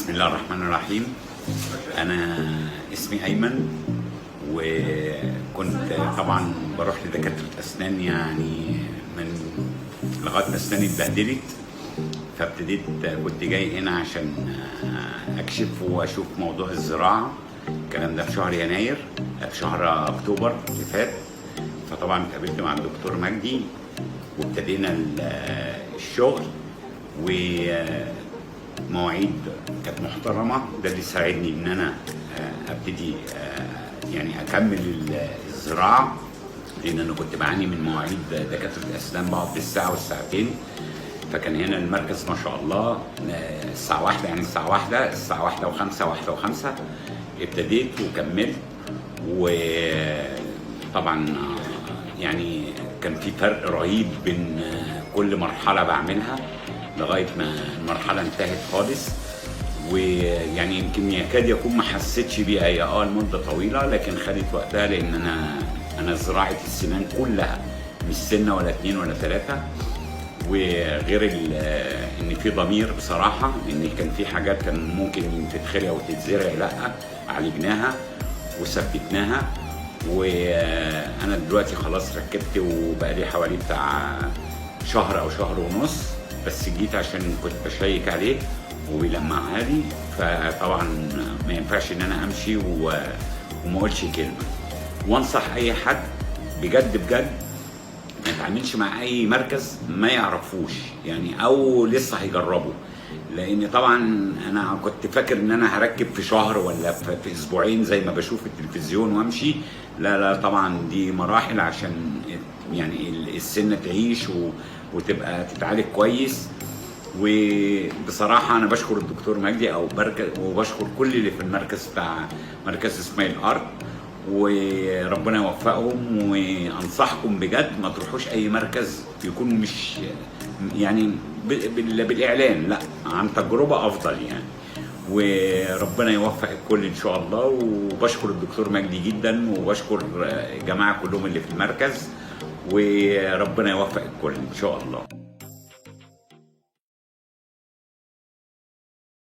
بسم الله الرحمن الرحيم. أنا اسمي أيمن، وكنت طبعا بروح لدكاترة أسنان يعني من لغاية أسناني اتبهدلت، فابتديت كنت جاي هنا عشان أكشف وأشوف موضوع الزراعة. الكلام ده في شهر يناير، في شهر أكتوبر اللي فات. فطبعا اتقابلت مع الدكتور مجدي وابتدينا الشغل، ومواعيد كانت محترمه. ده اللي ساعدني ان انا ابتدي يعني اكمل الزراعه، لان انا كنت بعاني من مواعيد دكاتره الاسنان، بقعد بالساعه والساعتين. فكان هنا المركز ما شاء الله الساعه 1، يعني الساعه 1 و5 1 و5 ابتديت وكملت. وطبعا يعني كان في فرق رهيب بين كل مرحله بعملها لغايه ما المرحله انتهت خالص. ويعني يمكن يكاد يكون ما حسيتش بيها، هي المده طويله لكن خدت وقتها، لان انا زراعه السنان كلها، مش سنه ولا 2 ولا 3. وغير ان في ضمير بصراحه، ان كان في حاجات كان ممكن تتخلع وتتزرع، لا عالجناها وثبتناها. وانا دلوقتي خلاص ركبت، وبقالي حوالي بتاع شهر او شهر ونص، بس جيت عشان كنت بشيك عليه وبيلمعها لي. فطبعا ما ينفعش ان انا امشي وما اقولش كلمه. وانصح اي حد بجد بجد ما يتعاملش مع اي مركز ما يعرفوش يعني، او لسه هيجربه. لان طبعا انا كنت فاكر ان انا هركب في شهر ولا في اسبوعين زي ما بشوف التلفزيون وامشي. لا طبعا دي مراحل عشان يعني السنه تعيش وتبقى تتعالج كويس. وبصراحه انا بشكر الدكتور مجدي وبشكر كل اللي في المركز بتاع مركز اسماعيل ارت، وربنا يوفقهم. وانصحكم بجد ما تروحوش اي مركز يكون مش يعني بالاعلان، لا، عن تجربه افضل يعني. وربنا يوفق الكل ان شاء الله. وبشكر الدكتور مجدي جدا، وبشكر الجماعه كلهم اللي في المركز، وربنا يوفق الكل ان شاء الله.